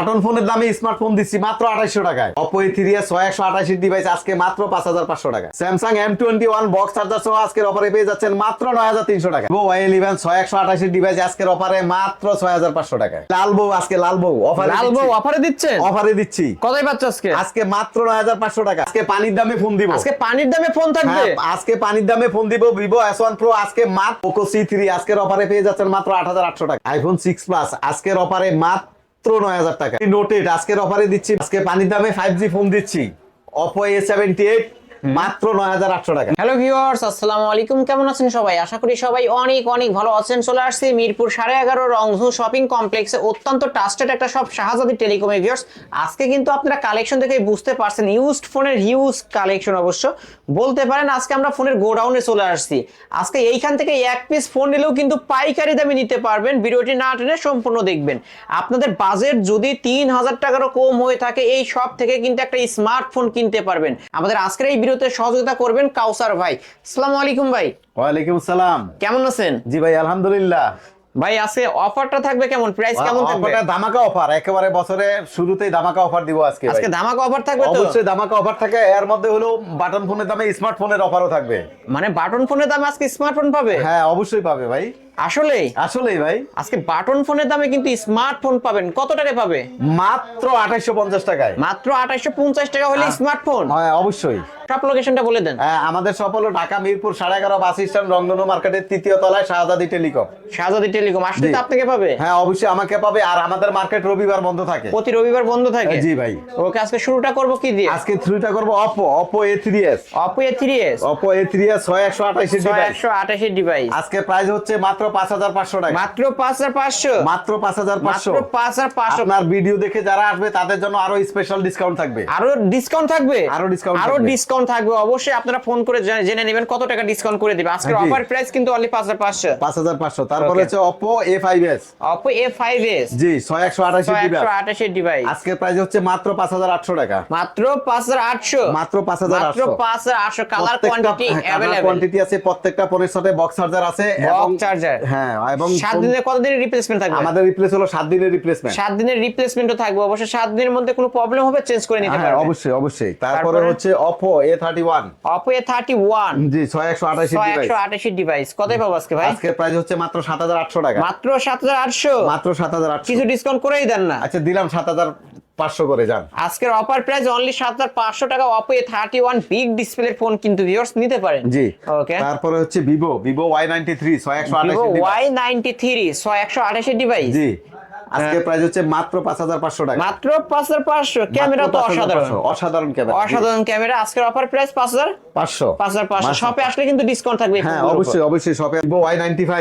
Button ফোনের দামে smartphone দিচ্ছি মাত্র 2800 টাকায়। Oppo A3s 6128 ডিভাইস আজকে মাত্র 5500 টাকা। Samsung M21 বক্স চার্জার সহ আজকের অফারে পেয়ে যাচ্ছেন মাত্র 9300 টাকা। Vivo Y11 6128 ডিভাইস আজকের অফারে মাত্র 6500 টাকায়। লালবউ আজকে লালবউ অফারে দিচ্ছেন? অফারে দিচ্ছি। কতই পাচ্ছ আজকে? আজকে মাত্র 9500 টাকা। আজকে পানির দামে ফোন দিব। আজকে পানির দামে ফোন থাকবে? আজকে পানির দামে ফোন দিব। Vivo S1 Pro আজকে মাত্র Poco C3 আজকের অফারে পেয়ে যাচ্ছেন মাত্র 8800 টাকা। iPhone 6 Plus আজকের অফারে মাত্র 9000 টাকা। Note 8 আজকের অফারে দিচ্ছি। আজকে পানির দামে 5G ফোন দিচ্ছি। Oppo A78 মাত্র 9800 টাকা। হ্যালো ভিউয়ার্স, আসসালামু আলাইকুম। কেমন আছেন সবাই? আশা করি সবাই অনেক অনেক ভালো আছেন। চলে আসছি মিরপুর 11.5 রংধু শপিং কমপ্লেক্সে অত্যন্ত ট্রাস্টেড একটা শপ শাহজাদি টেলিকমে। ভিউয়ার্স, আজকে কিন্তু আপনারা কালেকশন দেখে বুঝতে পারছেন ইউজড ফোনের হিউজ কালেকশন। অবশ্য বলতে পারেন আজকে আমরা ফোনের গোডাউনে চলে আসছি। আজকে এইখান থেকে এক পিস ফোন নিলেও কিন্তু পাইকারি দামে নিতে পারবেন। ভিডিওটি না টেনে সম্পূর্ণ দেখবেন। আপনাদের বাজেট যদি 3000 টাকারও কম হয়ে থাকে এই শপ থেকে কিন্তু একটা স্মার্টফোন কিনতে পারবেন। আমাদের আজকের এই সহযোগিতা করবেন কাউসার ভাই। আসসালামু আলাইকুম ভাই। ওয়ালাইকুম আসসালাম। কেমন আছেন? জি ভাই আলহামদুলিল্লাহ। ভাই আজকে অফারটা থাকবে কেমন? প্রাইস কেমন থাকবে? অফারটা ধামাকা অফার, একেবারে বছরের শুরুতেই ধামাকা অফার দিব আজকে। আজকে ধামাকা অফার থাকবে তো? অবশ্যই ধামাকা অফার থাকে। এর মধ্যে হলো বাটন ফোনের দামে স্মার্টফোনের অফারও থাকবে। মানে বাটন ফোনের দামে আজকে স্মার্টফোন পাবে? হ্যাঁ অবশ্যই পাবে ভাই। আসলেই ভাই আজকে বাটন ফোনের দামে কিন্তু স্মার্টফোন পাবেন। কত টাকায় পাবে? মাত্র 2850 টাকায়। মাত্র 2850 টাকা হলে স্মার্টফোন? হ্যাঁ অবশ্যই। সব লোকেশনটা বলে দেন। আমাদের সব হলো ঢাকা মিরপুর 11.5 বাস স্ট্যান্ড রংধনু মার্কেটের 3য় তলায় শাহজাদি টেলিকম। শাহজাদি টেলিকম আসলে তো আপনাকে পাবে? হ্যাঁ অবশ্যই আমাকে পাবে। আর আমাদের মার্কেট রবিবার বন্ধ থাকে। প্রতি রবিবার বন্ধ থাকে? জি ভাই। ওকে, আজকে শুরুটা করব কি দিয়ে? আজকে শুরুটা করব Oppo A3s। Oppo A3s 6128 device. 6128 device আজকে প্রাইস হচ্ছে মাত্র 5500 টাকা। মাত্র 5500? মাত্র 5500। মাত্র 5500। আপনার ভিডিও দেখে যারা আসবে তাদের জন্য আরো স্পেশাল ডিসকাউন্ট থাকবে। আরো ডিসকাউন্ট থাকবে? আরো ডিসকাউন্ট থাকবে। অবশ্যই আপনারা ফোন করে জেনে নেবেন কত টাকা ডিসকাউন্ট করে দিবে। আজকের অফার প্রাইস কিন্তু অনলি 5500। তারপর হচ্ছে Oppo A5s। Oppo A5s জি 6128 ডিভাইস আজকের প্রাইস হচ্ছে মাত্র 5800 টাকা। মাত্র 5800? মাত্র 5800। Colour quantity available. কোয়ান্টিটি আছে। প্রত্যেকটা ফোনের সাথে বক্স চার্জার আছে এবং চার্জার। হ্যাঁ এবং 7 দিনের কত দিনের রিপ্লেসমেন্ট থাকবে? আমাদের রিপ্লেস হলো 7 দিনের রিপ্লেসমেন্ট। 7 দিনের রিপ্লেসমেন্টও থাকবে। অবশ্যই 7 দিনের মধ্যে কোনো প্রবলেম হবে চেঞ্জ করে নিতে পারবেন। অবশ্যই। তারপরে হচ্ছে Oppo A31। Oppo A31 জি 6128 ডিভাইস। কতই পাবো আজকে ভাই? আজকের প্রাইস হচ্ছে মাত্র 7800 টাকা। মাত্র 7800? মাত্র 7800। কিছু ডিসকাউন্ট করেই দেন না? আচ্ছা দিলাম 7500 করে যান। আজকের অফার প্রাইস অনলি 7500 টাকা। Oppo A31 বিগ ডিসপ্লের ফোন কিন্তু ভিউয়ার্স নিতে পারেন। জি ওকে। তারপরে হচ্ছে Vivo Y93 6128 ডিভাইস। জি আজকে প্রাইস হচ্ছে মাত্র 5500 টাকা। মাত্র 5500। ক্যামেরা তো অসাধারণ ক্যামেরা। অসাধারণ ক্যামেরা। আজকের অফার প্রাইস 5500। শপে আসলে কিন্তু ডিসকাউন্ট থাকবে। হ্যাঁ অবশ্যই শপে Vivo Y95।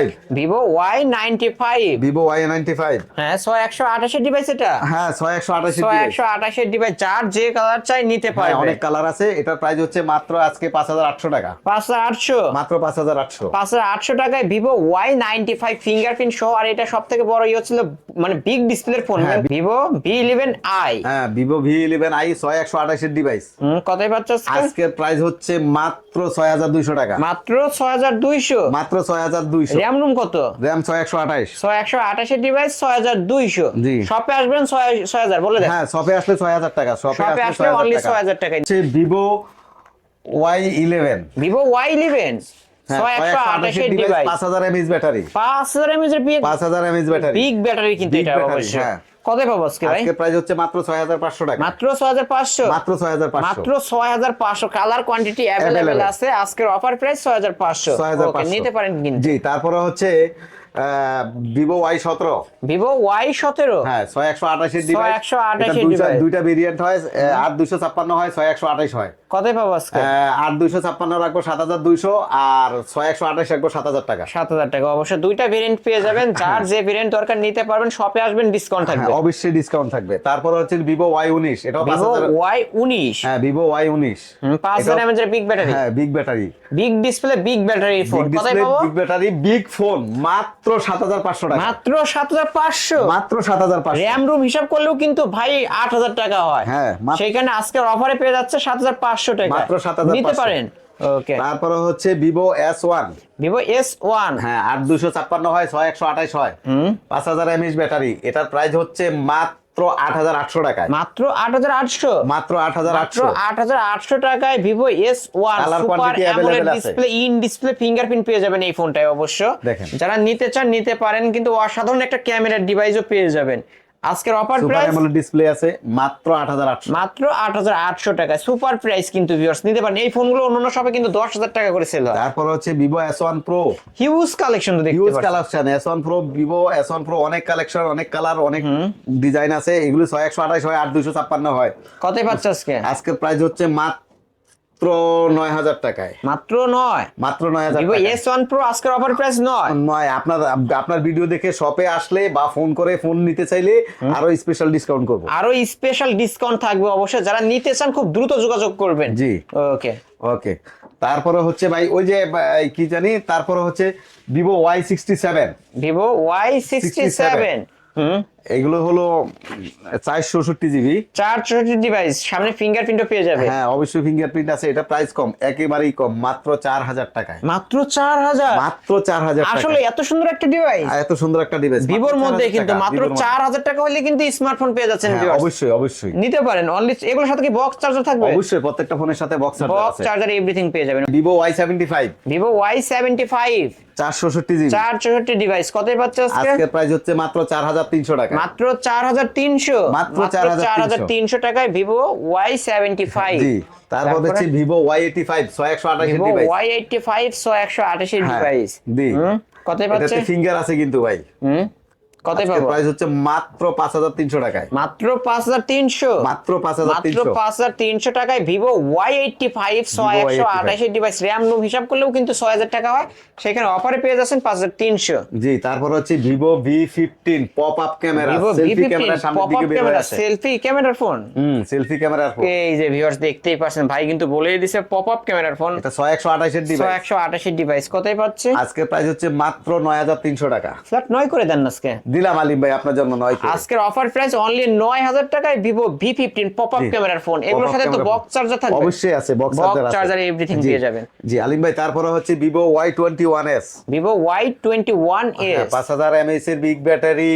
Vivo Y95 হ্যাঁ 6128 ডিভাইস। এটা হ্যাঁ 6128 ডিভাইস। যার যে কালার চাই নিতে পারবে। অনেক কালার আছে। এটার প্রাইস হচ্ছে মাত্র আজকে 5800 টাকা। 5800? মাত্র 5800 টাকায় Vivo Y95 ফিঙ্গারপ্রিন্ট সহ। আর এটা সবথেকে বড় ছিল মানে বিগ ডিসপ্লের ফোন। Vivo V11i। হ্যাঁ Vivo V11i 6128 ডিভাইস। কতই পাচ্ছ আজকের প্রাইস হচ্ছে মাত্র 6200 টাকা। মাত্র 6200? মাত্র 6200। র‍্যাম রুম কত? RAM 6128 device 6200। জি। শপে আসবেন 6000 বলে দেন। হ্যাঁ শপে আসলে 6000 টাকা। শপে আসলে অনলি 6000 টাকা। হচ্ছে Vivo Y11। Vivo Y11 6128 device. 5000 mAh battery. 5000 mAh এর 5000 mAh ব্যাটারি। বিগ ব্যাটারি কিন্তু এটা অবশ্যই। কতই পাবো আজকে ভাই? আজকে প্রাইস হচ্ছে মাত্র 6500 টাকা। মাত্র 6500? মাত্র 6500। কালার কোয়ান্টিটি अवेलेबल আছে। আজকের অফার প্রাইস 6500। ওকে নিতে পারেন কিন্তু। জি তারপরে হচ্ছে Vivo Y17। Vivo Y17 হ্যাঁ 6128 ডিভাইস। 6128 ডিভাইস। দুইটা ভেরিয়েন্ট হয়। 8256 হয় 6128 হয়। কতই পাবো আজকে? 8256 রাখবো 7200 আর 6128 রাখবো 7000 টাকা। 7000 টাকা। অবশ্যই দুইটা ভেরিয়েন্ট পেয়ে যাবেন। যার যে ভেরিয়েন্ট দরকার নিতে পারবেন। শপে আসবেন ডিসকাউন্ট থাকবে। হ্যাঁ অবশ্যই ডিসকাউন্ট থাকবে। তারপর হচ্ছে Vivo Y19। এটাও Vivo 5000। Y19 হ্যাঁ Vivo Y19 5000 mAh এর বিগ ব্যাটারি। হ্যাঁ big battery. Big display big battery phone. কতই পাবো? বিগ ব্যাটারি বিগ ফোন মাত্র 7500 টাকা। মাত্র 7500? মাত্র 7500। র‍্যাম রুম হিসাব করলেও কিন্তু ভাই 8000 টাকা হয়। হ্যাঁ সেইখানে আজকের অফারে পেয়ে যাচ্ছে 7500 টাকা। মাত্র 7500 নিতে পারেন। ওকে। তারপরে হচ্ছে Vivo S1। Vivo S1 হ্যাঁ 8256 হয় 6128 হয়। 5000 mAh ব্যাটারি। এটার প্রাইস হচ্ছে মাত্র মাত্র 8800 টাকায়, মাত্র 8800, মাত্র মাত্র 8800। 8800 টাকায় Vivo S1 Color super quantity AMOLED available আছে। ডিসপ্লে, ইন ডিসপ্লে ফিঙ্গারপ্রিন্ট পেয়ে যাবেন এই ফোনটায় অবশ্য। দেখেন। যারা নিতে চান নিতে পারেন, কিন্তু অসাধারণ একটা ক্যামেরার ডিভাইসও পেয়ে যাবেন। আজকের offer super price AMOLED display আছে মাত্র 8800। মাত্র 8800 টাকা, সুপার প্রাইস কিন্তু ভিউয়ার্স নিতে পারেন। এই ফোনগুলো অন্যান্য শপে কিন্তু 10000 টাকা করে সেল হয়। তারপর হচ্ছে Vivo S1 Pro, huge collection তো দেখতে হিউজ পাচ্ছেন। Collection. S1 Pro, Vivo S1 Pro অনেক কালেকশন, অনেক কালার, অনেক ডিজাইন আছে। এগুলো 6128 হয়, 8256 হয়। কতই পাচ্ছে আজকে? আজকের প্রাইস হচ্ছে মাত্র 9000 টাকায়, মাত্র 9, মাত্র 9000 ভিভো টাকায়। S1 Pro আজকের অফার প্রাইস 9। নয়, আপনার ভিডিও দেখে শপে আসলে বা ফোন করে ফোন নিতে চাইলে আরো স্পেশাল ডিসকাউন্ট করব। আরো স্পেশাল ডিসকাউন্ট থাকবে অবশ্যই, যারা নিতে চান খুব দ্রুত যোগাযোগ করবেন। জি, ওকে। ওকে। তারপরে হচ্ছে ভাই ওই যে কি জানি, তারপরে হচ্ছে ভিভো Y67, ভিভো Y67, এগুলো হলো 464 জিবি। 464 ডিভাইস, সামনে ফিঙ্গারপ্রিন্টও পেয়ে যাবে। হ্যাঁ, অবশ্যই ফিঙ্গারপ্রিন্ট আছে। এটা প্রাইস কম, একেবারেই কম, মাত্র 4000 টাকায়, মাত্র 4000, মাত্র 4000 টাকা। আসলে এত সুন্দর একটা ডিভাইস এত সুন্দর একটা ডিভাইস ভিভোর মধ্যে, কিন্তু মাত্র 4000 টাকা হলে কিন্তু স্মার্টফোন পেয়ে যাচ্ছেন viewers। অবশ্যই, অবশ্যই নিতে পারেন। অনলি এগুলোর সাথে কি বক্স চার্জার থাকবে? অবশ্যই প্রত্যেকটা ফোনের সাথে বক্স চার্জার বক্স আছে। চার্জার এভরিথিং পেয়ে যাবেন। Vivo Y75, Vivo Y75 464 GB, 464 device, কতই পাচ্ছে আজকে? আজকের প্রাইস হচ্ছে মাত্র 4300 টাকা, মাত্র 4300, মাত্র 4300 টাকায় ভিভো Y75। জি। তারপর হচ্ছে Vivo Y85, 6128 Vivo device. Y85 128 হ্যাঁ, ডিভাইস। জি। কতই পাচ্ছে? এটাতে ফিঙ্গার আছে কিন্তু ভাই। কতই আজকের পাবো? প্রাইস হচ্ছে মাত্র 5300 টাকায়, মাত্র 5300, মাত্র মাত্র 5300। 5300 টাকায় Vivo Y85 128 device. RAM ROM হিসাব করলেও কিন্তু 6000 টাকা হয়, সেখানে অফারে পেয়ে যাচ্ছেন 5300। জি। তারপর হচ্ছে Vivo V15 pop up camera, Vivo selfie V15 camera সামনের পপ আপ দিকে বের হয়ে ক্যামেরা, আছে। সেলফি ক্যামেরার ফোন। সেলফি ক্যামেরার ফোন। এই যে ভিউয়ার্স দেখতেই পাচ্ছেন, ভাই কিন্তু বলেই দিছে পপ আপ ক্যামেরার ফোন। এটা 6128 এর ডিভাইস। 128 ডিভাইস, কতই পাচ্ছে? আজকের প্রাইস হচ্ছে মাত্র 9300 টাকা। ফ্ল্যাট 9 করে দেন না আজকে। দিলাম আলিম ভাই আপনার জন্য 9 করে। আজকের অফার প্রাইস অনলি 9000 টাকায় ভিভো V15 পপ আপ জি, ক্যামেরার ফোন। এগুলোর pop-up সাথে তো camera বক্স phone। চার্জার থাকবে। অবশ্যই আছে, বক্স বক্স চার্জার আছে। চার্জার এভরিথিং জি, পেয়ে যাবেন। জি আলিম ভাই। তারপরে হচ্ছে Vivo Y21s, Vivo Y21s 5000 mAh এর বিগ ব্যাটারি।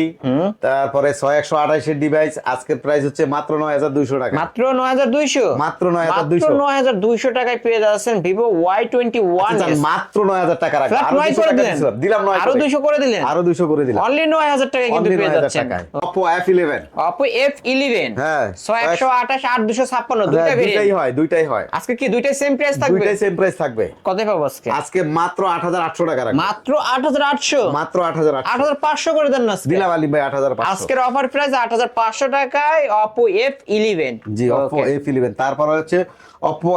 তারপরে 6128 এর ডিভাইস। আজকের প্রাইস হচ্ছে মাত্র 9200 টাকা, মাত্র 9200, মাত্র 9200। 9200 টাকায় পেয়ে যাচ্ছেন ভিভো Y21s। আচ্ছা, মাত্র 9000 টাকা রাখা। ফ্ল্যাট আরো 9 200 করে টাকা দিলেন, দিলাম, দিলাম 9 আরো 200 করে দিলেন, আরো 200 করে দিলাম। অনলি 9000 টাকায় কিন্তু Only পেয়ে 9000 যাচ্ছেন। টাকায়। Oppo F11, Oppo F11, হ্যাঁ, 128 8256 দুইটা দুইটাই ভেরিয়েন্ট। হয়, দুইটাই হয়। আজকে কি দুইটাই সেম প্রাইস থাকবে? দুইটাই সেম প্রাইস থাকবে। কতই পাবো আজকে? আজকে মাত্র 8800 টাকা রাখা, মাত্র 8800, মাত্র 8800। 8500 করে দেন না আজকে। দিলাম আলিম ভাই 8500। আজকের অফার প্রাইস 8500 টাকায় Oppo F11। জি, Oppo Okay. F11। তারপর হচ্ছে Oppo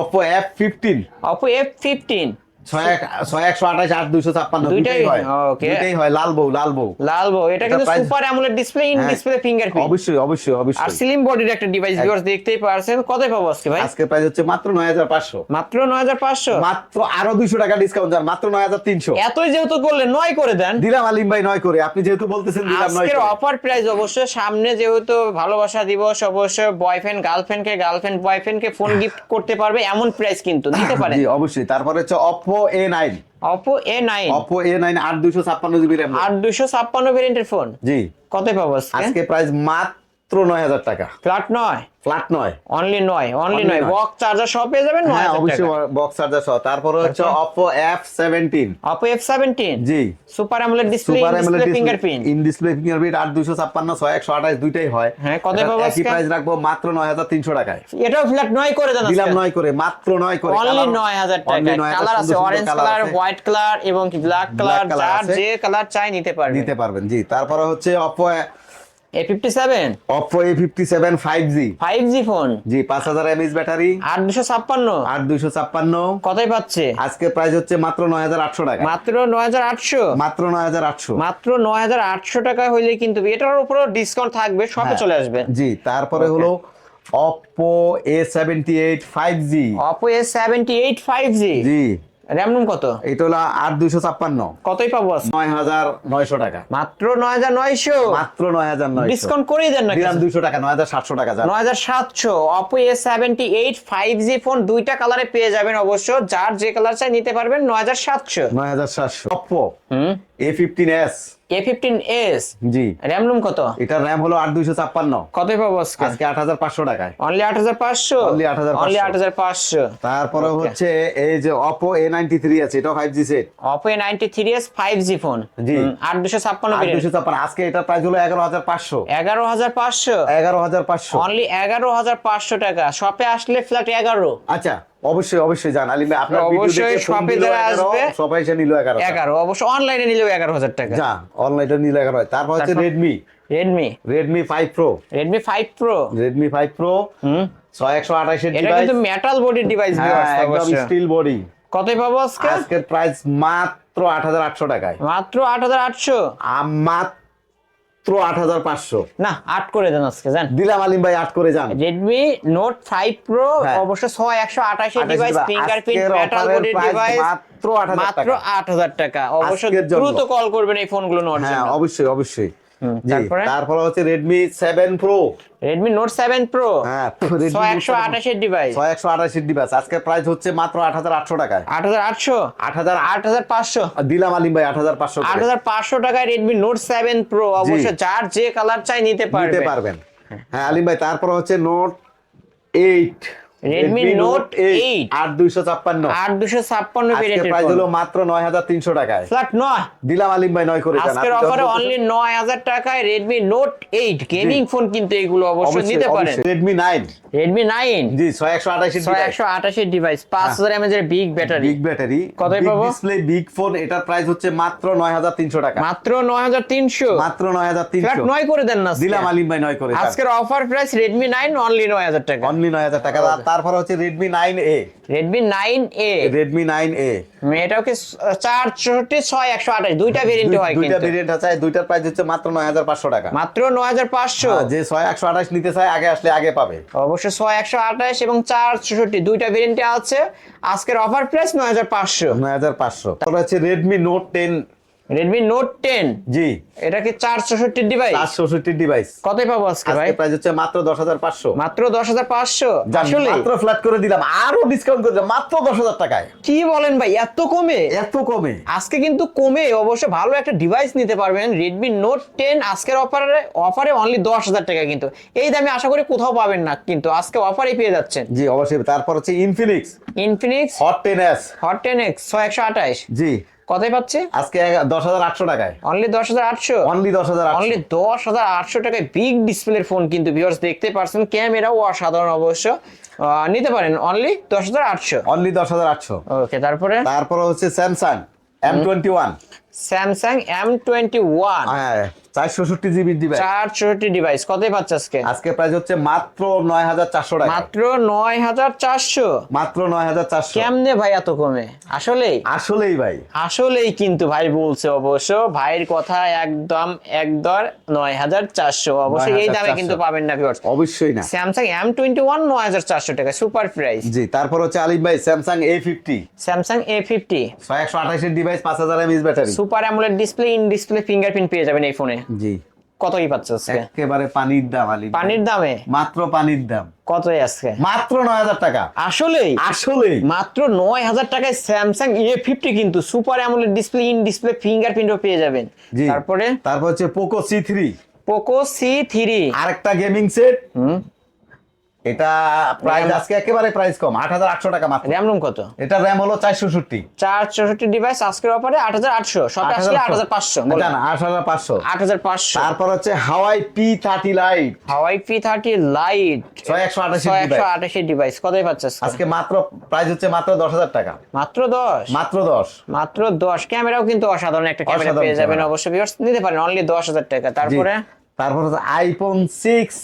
Oppo F15, Oppo F15 6128 8256 দুইটাই দুইটাই হয়। Okay. দুইটাই হয়, লাল বউ, লাল বউ। লাল বউ, এটা কিন্তু price- super AMOLED display, in হ্যাঁ, ডিসপ্লে ফিঙ্গারপ্রিন্ট অবশ্যই, অবশ্যই, আর অবশ্যই। স্লিম বডির একটা ডিভাইস। ভিউয়ার্স দেখতেই পারছেন। কতই পাবো আজকে ভাই? আজকের প্রাইস হচ্ছে মাত্র 9500, মাত্র 9500, মাত্র আরো 200 টাকা ডিসকাউন্ট যান, মাত্র 9300। এতই যেহেতু করলেন 9 করে দেন। দিলাম আলিম ভাই 9 করে, আপনি যেহেতু বলতেছেন দিলাম 9 আজকের করে। অফার প্রাইস অবশ্যই সামনে যেহেতু ভালোবাসা দিবস, অবশ্যই বয়ফ্রেন্ড গার্লফ্রেন্ডকে, গার্লফ্রেন্ড বয়ফ্রেন্ডকে ফোন গিফট করতে পারবে এমন প্রাইস কিন্তু নিতে পারেন। জি, অবশ্যই। তারপরে হচ্ছে Oppo A9, Oppo A9, Oppo A9 8256 GB RAM. 8256 ভেরিয়েন্টের ফোন। জি, কতই পাবো আজকে? আজকে প্রাইস মাত্র 9000 টাকা, flat 9, flat 9। Only 9, only Only 9 9 box charger সব পেয়ে যাবেন হ্যাঁ, 9000 অবশ্যই টাকা। বক্স চার্জার সহ। তারপরে হচ্ছে Okay. Oppo F17, Oppo F17 G, super AMOLED display, super in AMOLED display fingerprint. In display fingerprint 8256 6128 দুইটাই হয়। হ্যাঁ, কত পাবো একই আজকে? প্রাইস রাখবো মাত্র 9300 টাকায়। এটাও ফ্ল্যাট 9 করে দেন দিলাম আজকে। 9 করে, মাত্র 9 করে। অনলি Colour- 9000 only টাকা। 9000 কালার আছে সুন্দর সুন্দর অরেঞ্জ colour কালার, আছে। হোয়াইট কালার এবং কি ব্ল্যাক কালার, Black colour যার আছে। যে কালার চাই নিতে পারবেন। নিতে পারবেন। জি, তারপরে হচ্ছে A57 Oppo A57 5G, 5G phone, জি, 5000 mAh ব্যাটারি, 8256 8256। কতই পাচ্ছে? আজকে প্রাইস হচ্ছে মাত্র 9800 টাকা, মাত্র 9800, মাত্র 9800। মাত্র 9800 টাকা হইলে কিন্তু এটার উপরও ডিসকাউন্ট থাকবে, শপে হ্যাঁ, চলে আসবেন। জি। তারপরে Okay. হলো Oppo A78 5G, Oppo A78 5G, জি, র‍্যাম রুম কত? এটা হলো 8256, কতই পাবো আজকে? 9900 টাকা, মাত্র 9900, মাত্র 9900। ডিসকাউন্ট করেই দেন না দিলাম কিছু? 200 টাকা, 9700 টাকা যান। 9700 Oppo A78 5G ফোন দুইটা কালারে পেয়ে যাবেন অবশ্য, যার যে কালার চাই নিতে পারবেন। 9700। 9700। Oppo A15s A15s জি, র্যাম রুম কত? এটার র্যাম হলো 8256, কত পাবো আজকে? আজকে 8500 টাকায়। Only 8500, Only 8500 only 8500। তারপরে Okay. হচ্ছে এই যে Oppo A93 আছে, এটা 5G set, Oppo A93s 5G phone, জি। 8256 ভেরিয়েন্ট, 8256, আজকে এটার প্রাইস হলো 11500, 11500, 11500। অনলি 11500 টাকা। শপে আসলে ফ্ল্যাট 11, আচ্ছা, অবশ্যই অবশ্যই জান আলিম ভাই, আপনার ভিডিও অবশ্যই দেখে ফোন শপে দিল যারা 11, আসবে, সবাই এসে নিল 11, 11 অবশ্য অনলাইনে নিলেও 11000 টাকা। যা অনলাইনে নিল 11। তারপর হচ্ছে তারপর? Redmi Redmi 5 Pro, Redmi 5 Pro, Redmi 5 Pro 6128 এর এটা ডিভাইস, কিন্তু মেটাল বডির ডিভাইস একদম স্টিল বডি। কতই পাবো আজকে? আজকের প্রাইস মাত্র 8800 টাকায়, মাত্র 8800, মাত্র 8500 না 8 করে দেন আজকে জান। দিলাম আলিম ভাই, 8 করে যান। Redmi Note 5 Pro হ্যাঁ। অবশ্য 6128 এর ডিভাইস, ফিঙ্গারপ্রিন্ট আজকের মেটাল অফারের বডির প্রাইস ডিভাইস, মাত্র 8000 মাত্র টাকা। 8000 টাকা। অবশ্য আজকের জন্য। দ্রুত কল করবেন এই ফোনগুলো নেওয়ার হ্যাঁ, জন্য। অবশ্যই অবশ্যই। জি, তারপরে? তারপরে হচ্ছে Redmi 7 Pro, Redmi Note 7 Pro হ্যাঁ, Redmi 6128 এর ডিভাইস, 6128 এর ডিভাইস, আজকের প্রাইস হচ্ছে মাত্র 8800 টাকায়, 8800, 8500 8500, দিলাম আলিম ভাই, 8500 করে 8500 টাকায় Redmi Note 7 Pro। অবশ্য যার যে কালার চাই নিতে নিতে পারবেন। পারবেন। হ্যাঁ আলিম ভাই, তারপর হচ্ছে Note 8, Redmi Note 8 8256, 8256 আজকের ভেরিয়েন্টের প্রাইস ফোন, হলো মাত্র 9300 টাকায়, ফ্ল্যাট 9। দিলাম আলিম ভাই 9 করে যান। আজকের আপনি অফারে যত- অনলি 9000 টাকায় Redmi Note 8 গেমিং ফোন, কিন্তু এগুলো অবশ্যই অবশ্যই, নিতে পারেন। অবশ্যই। Redmi 9, Redmi 9 জি, 6128 এর ডিভাইস, 6128 এর ডিভাইস, 5000 mAh এর বিগ ব্যাটারি, বিগ ব্যাটারি, কতই বিগ পাবো? ডিসপ্লে, বিগ ফোন, এটার প্রাইস হচ্ছে মাত্র 9300 টাকা, মাত্র 9300, মাত্র ফ্ল্যাট 9300 9 করে দেন না আজকে। দিলাম আলিম ভাই 9 করে যান। আজকের অফার প্রাইস Redmi 9 অনলি 9000 টাকা। অনলি 9000 টাকা। তারপর হচ্ছে Redmi 9A, Redmi 9A, Redmi 9A, এটাও কি 464 6128 দুইটা ভেরিয়েন্ট হয় দুইটা কিন্তু, ভেরিয়েন্ট আছে, দুইটার প্রাইস হচ্ছে মাত্র 9500 টাকা। মাত্র 9500। হ্যাঁ, যে 6128 নিতে চায় আগে আসলে আগে পাবে। অবশ্য 6128 এবং 464 দুইটা ভেরিয়েন্টে আছে। আজকের অফার প্রাইস 9500। 9500। তারপর হচ্ছে Redmi Note 10, Redmi Note 10, জি, এটা কি 464 ডিভাইস? 464 ডিভাইস, কতই পাবো আজকে ভাই? আজকে প্রাইস হচ্ছে মাত্র 10500। মাত্র 10500। আসলে আসলে মাত্র ফ্ল্যাট করে দিলাম, আরো ডিসকাউন্ট করে দিলাম মাত্র 10000 টাকায়। কি বলেন ভাই, এত কমে? এত কমে? আজকে কিন্তু কমে অবশ্য ভালো একটা ডিভাইস নিতে পারবেন। Redmi Note 10 আজকের অফারে অনলি 10000 টাকা, কিন্তু এই দামে আশা করি কোথাও পাবেন না, কিন্তু আজকে অফারেই পেয়ে যাচ্ছেন। জি, অবশ্যই। তারপর হচ্ছে Infinix Hot 10s, Hot 10X 6128 জি, কতই পাচ্ছে? আজকে 10800 টাকায়, অনলি 10800, অনলি 10800। অনলি 10800 টাকায় বিগ ডিসপ্লের ফোন, কিন্তু ভিউয়ার্স দেখতে পারছেন ক্যামেরাও অসাধারণ। অবশ্য নিতে পারেন অনলি 10800। অনলি 10800। ওকে, তারপর হচ্ছে Samsung M21, Samsung M21 হ্যাঁ, 464 জিবি ডিভাইস, 464 ডিভাইস কতই পাচ্ছে আজকে? আজকে প্রাইস হচ্ছে মাত্র 9400 টাকা, মাত্র 9400। মাত্র 9400। কেমনে ভাই এত কমে? আসলেই আসলেই ভাই, আসলেই কিন্তু ভাই বলছে, অবশ্য ভাইয়ের কথা একদম একদর 9400। অবশ্যই এই দামে 9400 কিন্তু পাবেন না ভিউয়ার্স। অবশ্যই না। Samsung M21 9400 টাকা, সুপার প্রাইস। জি, তারপর হচ্ছে আলিম ভাই Samsung A50, Samsung A50 128 এর device, 5000 mAh battery, super AMOLED display, in display fingerprint পেয়ে যাবেন এই ফোনে। জি, কতই পাচ্ছে আজকে? একেবারে পানির দাম আলিম ভাই। পানির দামে মাত্র পানির দাম, কতই আজকে? মাত্র 9000 টাকা। আসলেই আসলেই মাত্র 9000 টাকায় Samsung A50 কিন্তু super AMOLED display, in display ফিঙ্গারপ্রিন্টও পেয়ে যাবেন। জি, তারপর হচ্ছে Poco C3, Poco C3 আরেকটা গেমিং সেট। এটা প্রাইস আজকে একেবারে প্রাইস কম, 8800 টাকা মাত্র। র্যাম রুম কত? এটা র্যাম হলো 464, 464 ডিভাইস আজকের অফারে 8800, সব আসলে 8500 জান, 8500। 8500। তারপর হচ্ছে Huawei P30 Lite, Huawei P30 Lite 128 device, 128 device কতই পাচ্ছে আজকে মাত্র প্রাইস হচ্ছে মাত্র 10000 টাকা, মাত্র 10, মাত্র 10। মাত্র 10। ক্যামেরাও কিন্তু অসাধারণ একটা ক্যামেরা অসাধারণ পেয়ে যাবেন, ক্যামেরা। অবশ্যই ভিউয়ার্স নিতে পারেন অনলি 10000 টাকা। তারপর হচ্ছে iPhone 6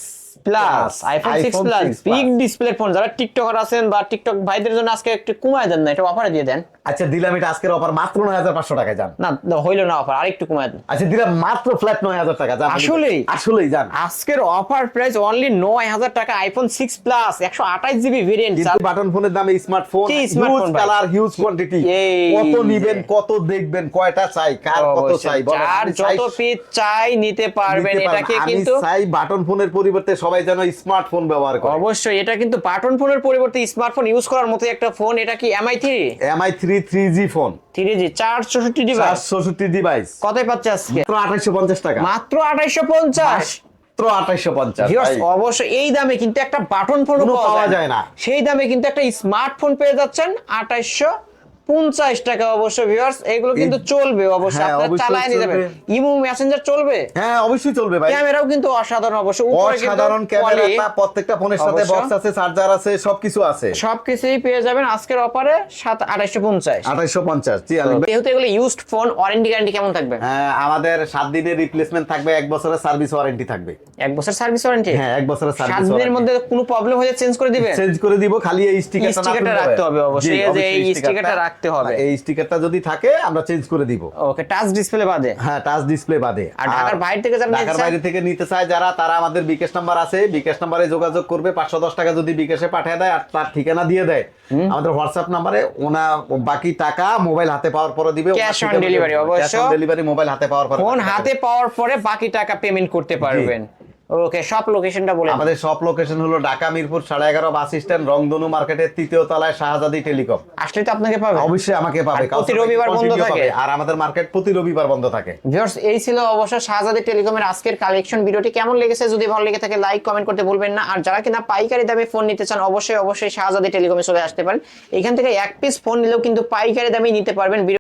plus, iPhone 6 plus big display phone. যারা টিকটকার আছেন বা টিকটক ভাইদের জন্য আজকে একটু কমায় দেন না, এটা অফারে দিয়ে দেন। আচ্ছা, দিলাম এটা আজকের অফার মাত্র 9500 টাকায়, জান। না হইলো না অফার, আরেকটু কমায় দেন। আচ্ছা, দিলাম মাত্র ফ্ল্যাট 9000 টাকা, জান। আসলেই? আসলেই জান, আজকের অফার প্রাইস অনলি 9000 টাকা, আইফোন 6 প্লাস 128 জিবি ভেরিয়েন্ট। কিন্তু বাটন ফোনের দামে স্মার্টফোন, কি হিউজ smartphone ভাই? কালার, হিউজ কোয়ান্টিটি, এই কত যে। নিবেন, কত দেখবেন, কয়টা চাই, কার কত চাই বলেন। যার আমি চাই যত পিস চাই নিতে পারবেন। নিতে পারবেন। এটাকে আমি কিন্তু চাই বাটন ফোনের পরিবর্তে সবাই সবাই যেন স্মার্টফোন ব্যবহার করে। অবশ্যই এটা কিন্তু বাটন ফোনের পরিবর্তে স্মার্টফোন ইউজ করার মতো একটা ফোন। এটা কি MI3 MI3 3G phone, 3G 464 device, 464 device, কতই পাচ্ছে আজকে? মাত্র 2850 টাকা, মাত্র 2850। মাত্র 2850। ভিউয়ার্স অবশ্যই এই দামে কিন্তু একটা বাটন ফোন পাওয়া যায় না। সেই দামে কিন্তু একটা স্মার্টফোন পেয়ে যাচ্ছেন 2850 টাকা। অবশ্যই ভিউয়ার্স এগুলো কিন্তু চলবে অবশ্যই, হ্যাঁ, আপনারা অবশ্যই চালায় নিয়ে যাবেন। চলবে। ইমো মেসেঞ্জার চলবে, হ্যাঁ অবশ্যই চলবে ভাই। ক্যামেরাও কিন্তু অসাধারণ অবশ্যই, উপরে কিন্তু অসাধারণ ক্যামেরা, quality, প্রত্যেকটা ফোনের সাথে অবশ্য। বক্স আছে, চার্জার আছে, সবকিছু আছে। সবকিছুই পেয়ে যাবেন আজকের অফারে 2850। 2850। জি আলিম ভাই। যেহেতু এগুলো ইউজড ফোন, ওয়ারেন্টি গ্যারান্টি কেমন থাকবে? হ্যাঁ, আমাদের 7 দিনের রিপ্লেসমেন্ট থাকবে, 1 বছরের সার্ভিস ওয়ারেন্টি থাকবে। 1 বছর সার্ভিস ওয়ারেন্টি? হ্যাঁ 1 বছরের 7 সার্ভিস দিনের ওয়ারেন্টি। মধ্যে কোনো প্রবলেম হলে চেঞ্জ করে দিবেন? চেঞ্জ করে দিব, খালি এই স্টিকারটা স্টিকারটা রাখতে হবে অবশ্যই, এই যে এই স্টিকারটা রাখতে হবে। এই স্টিকারটা যদি থাকে আমরা চেঞ্জ করে দিব। ওকে, টাচ ডিসপ্লে বাদে? হ্যাঁ টাচ ডিসপ্লে বাদে। আর ঢাকার বাইরে থেকে যারা নিতে ঢাকার চায়? বাইরে থেকে নিতে চায় যারা, তারা আমাদের বিকাশ নাম্বার আছে, বিকাশ নাম্বারে যোগাযোগ করবে। 510 টাকা যদি বিকাশে পাঠিয়ে দেয় আর তার ঠিকানা দিয়ে দেয়, আমাদের হোয়াটসঅ্যাপ নাম্বারে ওনা বাকি টাকা মোবাইল হাতে পাওয়ার পরে দিবে। Cash on delivery অবশ্য। ক্যাশ অন ডেলিভারি, মোবাইল হাতে পাওয়ার পরে। ফোন হাতে পাওয়ার পরে বাকি টাকা পেমেন্ট করতে পারবেন। ওকে, সব লোকেশনটা বলে আমাদের সব লোকেশন হলো ঢাকা মিরপুর 11.5 বাস স্ট্যান্ড, রংধনু মার্কেটের 3য় তলায়, শাহজাদি টেলিকম। আসলে তো আপনাকে পাবে। অবশ্যই আমাকে পাবে। আর প্রতি রবিবার বন্ধ থাকে। আর আমাদের মার্কেট প্রতি রবিবার বন্ধ থাকে। ভিউয়ার্স এই ছিল অবশ্য শাহজাদি টেলিকমের আজকের কালেকশন। ভিডিওটি কেমন লেগেছে যদি ভালো লেগে থাকে লাইক কমেন্ট করতে ভুলবেন না। আর যারা কিনা পাইকারি দামে ফোন নিতে চান অবশ্যই শাহজাদি টেলিকমে চলে আসতে পারেন। এখান থেকে এক পিস ফোন নিলেও কিন্তু পাইকারি দামে নিতে পারবেন।